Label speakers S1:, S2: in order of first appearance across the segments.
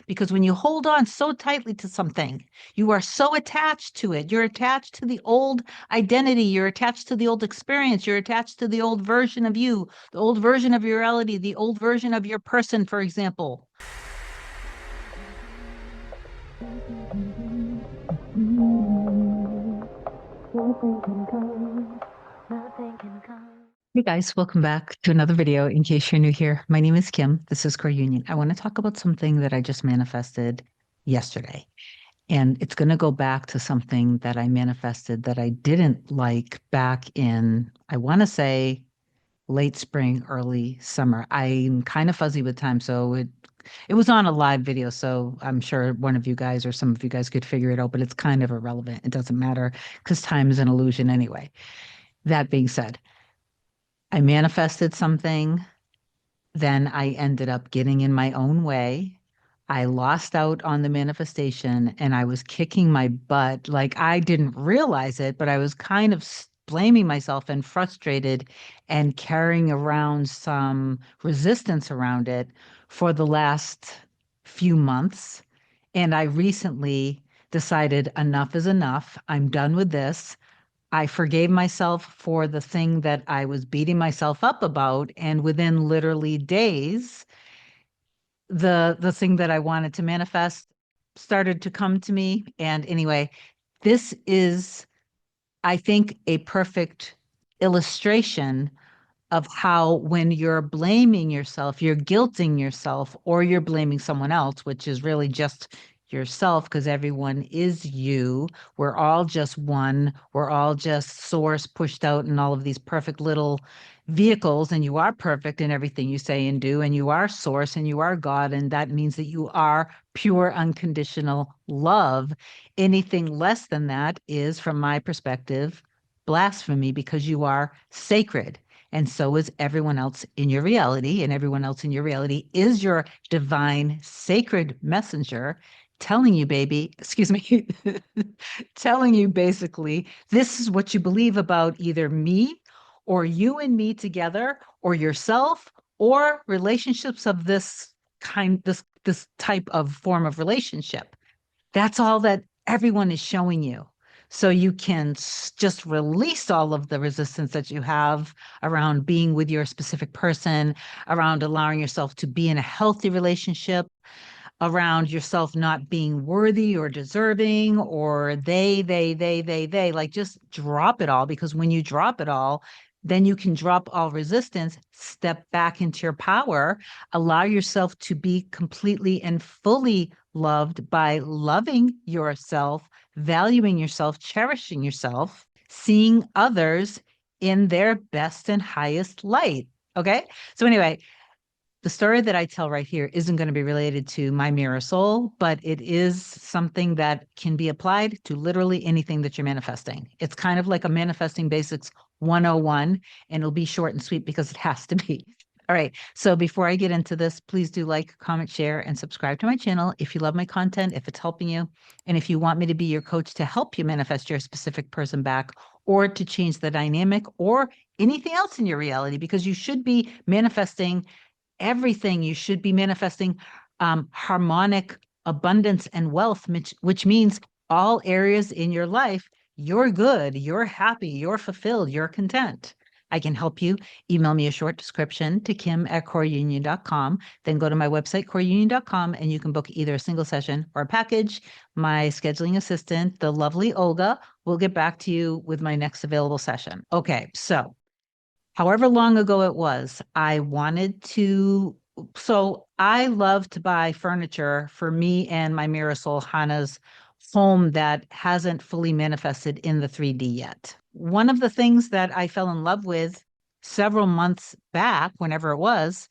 S1: Because when you hold on so tightly to something, you are so attached to it. You're attached to the old identity. You're attached to the old experience. You're attached to the old version of you, the old version of your reality, the old version of your person, for example. Hey guys, welcome back to another video. In case you're new here, my name is Kim. This is Core Union. I want to talk about something that I just manifested yesterday. And it's going to go back to something that I manifested that I didn't like back in, I want to say, late spring, early summer. I'm kind of fuzzy with time, so it was on a live video, so I'm sure one of you guys or some of you guys could figure it out, but it's kind of irrelevant. It doesn't matter because time is an illusion anyway. That being said, I manifested something, then I ended up getting in my own way. I lost out on the manifestation and I was kicking my butt. Like I didn't realize it, but I was kind of blaming myself and frustrated and carrying around some resistance around it for the last few months. And I recently decided enough is enough. I'm done with this. I forgave myself for the thing that I was beating myself up about, and within literally days, the thing that I wanted to manifest started to come to me. And anyway, this is, I think, a perfect illustration of how when you're blaming yourself, you're guilting yourself, or you're blaming someone else, which is really just yourself because everyone is you. We're all just one. We're all just source pushed out in all of these perfect little vehicles, and you are perfect in everything you say and do, and you are source and you are God, and that means that you are pure unconditional love. Anything less than that is, from my perspective, blasphemy because you are sacred. And so is everyone else in your reality. And everyone else in your reality is your divine, sacred messenger telling you, baby, excuse me, telling you basically, this is what you believe about either me or you and me together or yourself or relationships of this kind, this type of form of relationship. That's all that everyone is showing you. So you can just release all of the resistance that you have around being with your specific person, around allowing yourself to be in a healthy relationship, around yourself not being worthy or deserving, or they, like just drop it all. Because when you drop it all, then you can drop all resistance, step back into your power, allow yourself to be completely and fully loved by loving yourself, valuing yourself, cherishing yourself, seeing others in their best and highest light. Okay. So, anyway, the story that I tell right here isn't going to be related to my mirror soul, but it is something that can be applied to literally anything that you're manifesting. It's kind of like a manifesting basics 101, and it'll be short and sweet because it has to be. All right. So before I get into this, please do like, comment, share, and subscribe to my channel if you love my content, if it's helping you, and if you want me to be your coach to help you manifest your specific person back or to change the dynamic or anything else in your reality, because you should be manifesting everything. You should be manifesting harmonic abundance and wealth, which means all areas in your life, you're good, you're happy, you're fulfilled, you're content. I can help you. Email me a short description to kim@coreunion.com. Then go to my website, coreunion.com, and you can book either a single session or a package. My scheduling assistant, the lovely Olga, will get back to you with my next available session. Okay, so however long ago it was, I wanted to. So I love to buy furniture for me and my Mirasol Hana's home that hasn't fully manifested in the 3D yet. One of the things that I fell in love with several months back, whenever it was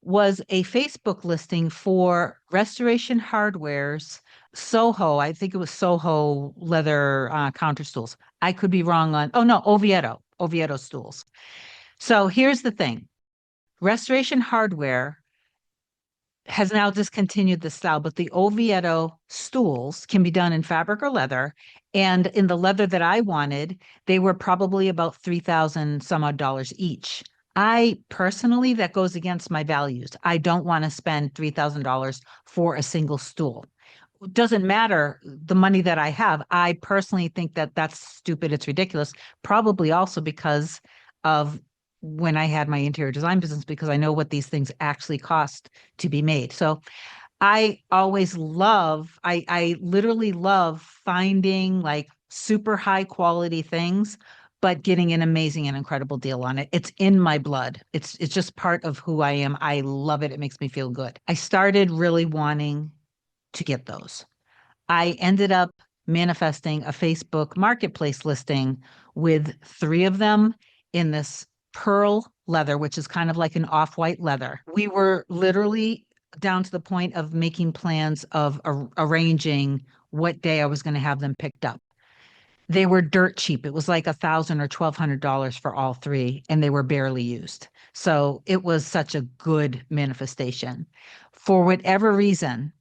S1: a Facebook listing for Restoration Hardware's Soho. I think it was Soho leather counter stools. I could be wrong on, oh no, Oviedo stools. So here's the thing. Restoration Hardware has now discontinued the style, but the Oviedo stools can be done in fabric or leather. And in the leather that I wanted, they were probably about 3,000 some odd dollars each. I personally, that goes against my values. I don't want to spend $3,000 for a single stool. It doesn't matter the money that I have. I personally think that that's stupid. It's ridiculous. Probably also because of when I had my interior design business, because I know what these things actually cost to be made. So I literally love finding like super high quality things, but getting an amazing and incredible deal on it. It's in my blood. It's just part of who I am. I love it. It makes me feel good. I started really wanting to get those. I ended up manifesting a Facebook marketplace listing with three of them in this pearl leather, which is kind of like an off-white leather. We were literally down to the point of making plans of arranging what day I was going to have them picked up. They were dirt cheap. It was like $1,000 or $1,200 for all three, and they were barely used. So it was such a good manifestation. For whatever reason,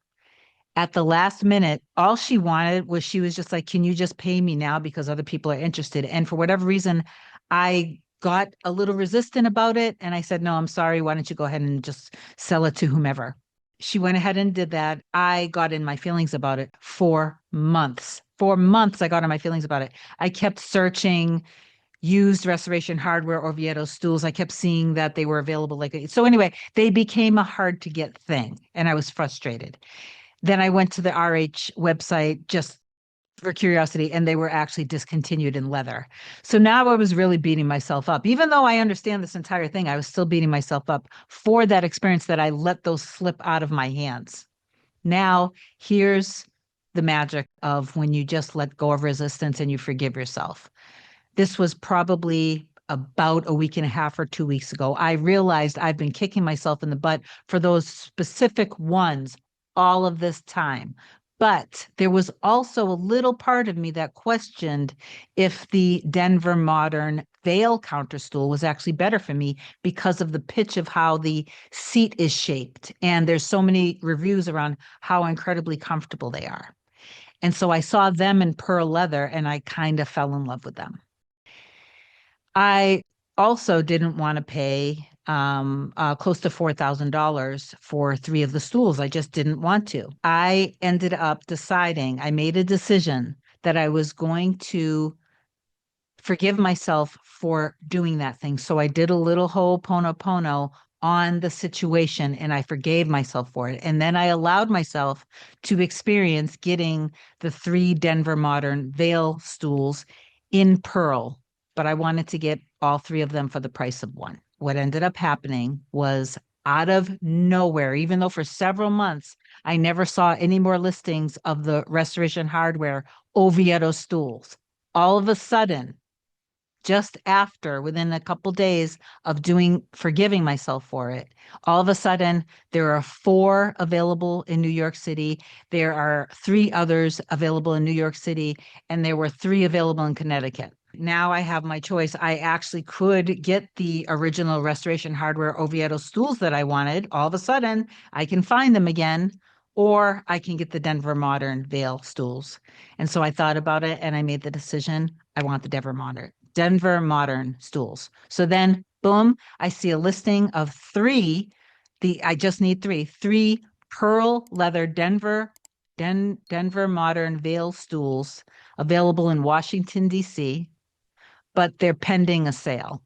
S1: at the last minute, all she wanted was she was just like, can you just pay me now because other people are interested? And for whatever reason, I got a little resistant about it. And I said, no, I'm sorry. Why don't you go ahead and just sell it to whomever? She went ahead and did that. I got in my feelings about it for months. For months, I got in my feelings about it. I kept searching used restoration hardware Oviedo stools. I kept seeing that they were available. So anyway, they became a hard to get thing. And I was frustrated. Then I went to the RH website just for curiosity, and they were actually discontinued in leather. So now I was really beating myself up. Even though I understand this entire thing, I was still beating myself up for that experience that I let those slip out of my hands. Now, here's the magic of when you just let go of resistance and you forgive yourself. This was probably about a week and a half or 2 weeks ago. I realized I've been kicking myself in the butt for those specific ones all of this time. But there was also a little part of me that questioned if the Denver Modern Veil counterstool was actually better for me because of the pitch of how the seat is shaped. And there's so many reviews around how incredibly comfortable they are. And so I saw them in pearl leather and I kind of fell in love with them. I also didn't want to pay close to $4,000 for three of the stools. I just didn't want to. I ended up deciding, I made a decision that I was going to forgive myself for doing that thing. So I did a little ho'oponopono on the situation and I forgave myself for it. And then I allowed myself to experience getting the three Denver Modern Veil stools in pearl, but I wanted to get all three of them for the price of one. What ended up happening was out of nowhere, even though for several months I never saw any more listings of the Restoration Hardware Oviedo stools. All of a sudden, just after, within a couple days of forgiving myself for it, all of a sudden there are four available in New York City. There are three others available in New York City, and there were three available in Connecticut. Now I have my choice. I actually could get the original Restoration Hardware Oviedo stools that I wanted. All of a sudden, I can find them again, or I can get the Denver Modern Veil stools. And so I thought about it and I made the decision. I want the Denver Modern stools. So then, boom, I see a listing of three. I just need three pearl leather Denver Modern Veil stools available in Washington, D.C., but they're pending a sale.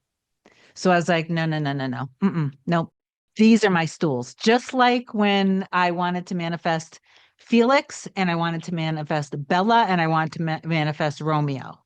S1: So I was like, no, no, no, no, no. Nope. These are my stools. Just like when I wanted to manifest Felix and I wanted to manifest Bella and I wanted to manifest Romeo.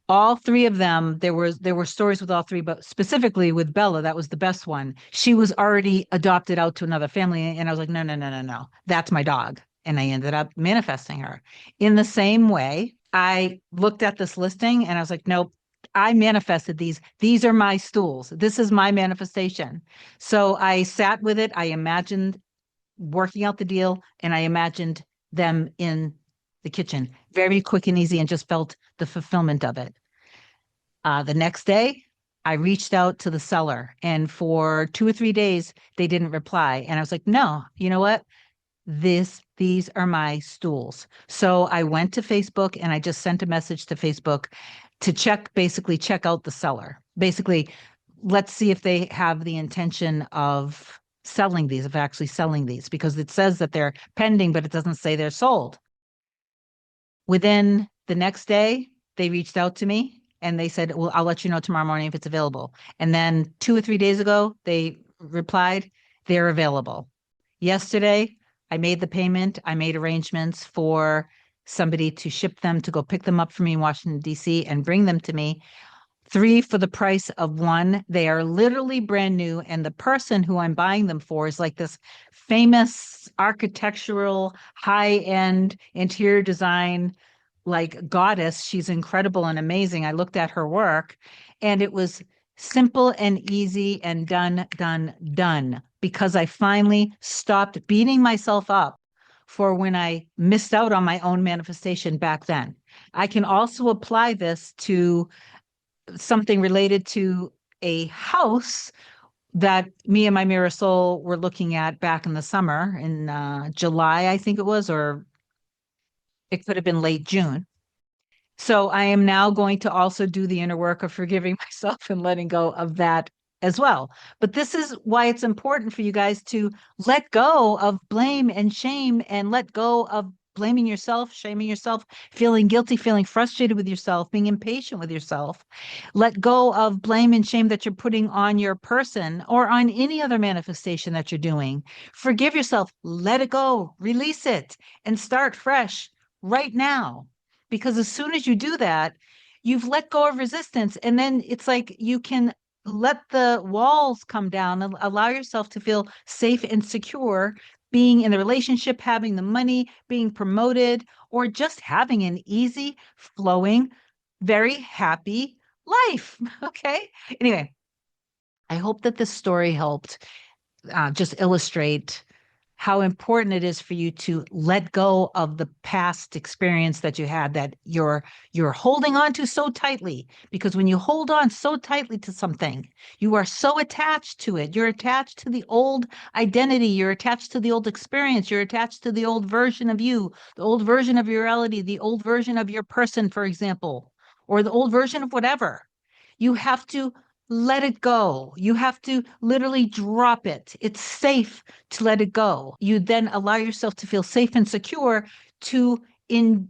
S1: All three of them, there were stories with all three, but specifically with Bella, that was the best one. She was already adopted out to another family, and I was like, no, no, no, no, no, that's my dog. And I ended up manifesting her. In the same way, I looked at this listing and I was like, nope, I manifested these. These are my stools. This is my manifestation. So I sat with it. I imagined working out the deal, and I imagined them in the kitchen. Very quick and easy, and just felt the fulfillment of it. The next day, I reached out to the seller, and for 2 or 3 days, they didn't reply. And I was like, no, you know what? These are my stools. So I went to Facebook and I just sent a message to Facebook to basically check out the seller. Basically, let's see if they have the intention of selling these, of actually selling these, because it says that they're pending, but it doesn't say they're sold. Within the next day, they reached out to me and they said, well, I'll let you know tomorrow morning if it's available. And then 2 or 3 days ago, they replied, they're available. Yesterday, I made the payment. I made arrangements for somebody to ship them, to go pick them up for me in Washington, D.C., and bring them to me. 3 for the price of 1. They are literally brand new. And the person who I'm buying them for is like this famous architectural, high-end interior design, like goddess. She's incredible and amazing. I looked at her work and it was simple and easy and done, done, done, because I finally stopped beating myself up for when I missed out on my own manifestation back then. I can also apply this to something related to a house that me and my mirror soul were looking at back in the summer in July, I think it was, or it could have been late June. So I am now going to also do the inner work of forgiving myself and letting go of that as well. But this is why it's important for you guys to let go of blame and shame, and let go of blaming yourself, shaming yourself, feeling guilty, feeling frustrated with yourself, being impatient with yourself. Let go of blame and shame that you're putting on your person or on any other manifestation that you're doing. Forgive yourself, let it go, release it, and start fresh right now. Because as soon as you do that, you've let go of resistance. And then it's like you can let the walls come down and allow yourself to feel safe and secure being in the relationship, having the money, being promoted, or just having an easy, flowing, very happy life. Okay. Anyway, I hope that this story helped just illustrate how important it is for you to let go of the past experience that you had, that you're holding on to so tightly. Because when you hold on so tightly to something, you are so attached to it. You're attached to the old identity, you're attached to the old experience, you're attached to the old version of you, the old version of your reality, the old version of your person, for example, or the old version of whatever. You have to let it go. You have to literally drop it. It's safe to let it go. You then allow yourself to feel safe and secure to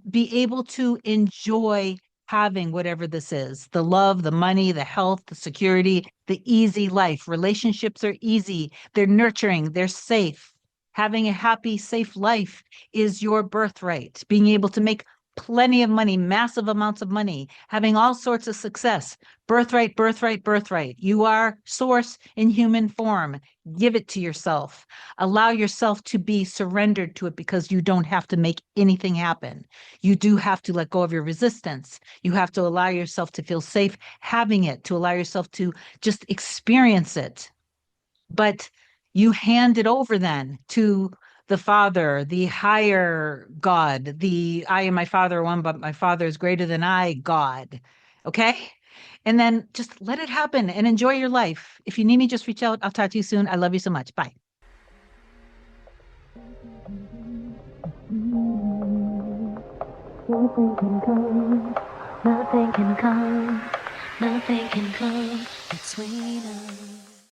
S1: be able to enjoy having whatever this is, the love, the money, the health, the security, the easy life. Relationships are easy, they're nurturing, they're safe. Having a happy, safe life is your birthright. Being able to make plenty of money, massive amounts of money, having all sorts of success. Birthright, birthright, birthright. You are source in human form. Give it to yourself. Allow yourself to be surrendered to it, because you don't have to make anything happen. You do have to let go of your resistance. You have to allow yourself to feel safe having it, to allow yourself to just experience it. But you hand it over then to the Father, the higher God, the I and my Father are one, but my Father is greater than I, God. Okay? And then just let it happen and enjoy your life. If you need me, just reach out. I'll talk to you soon. I love you so much. Bye.
S2: Nothing can come, nothing can come, nothing can come between us.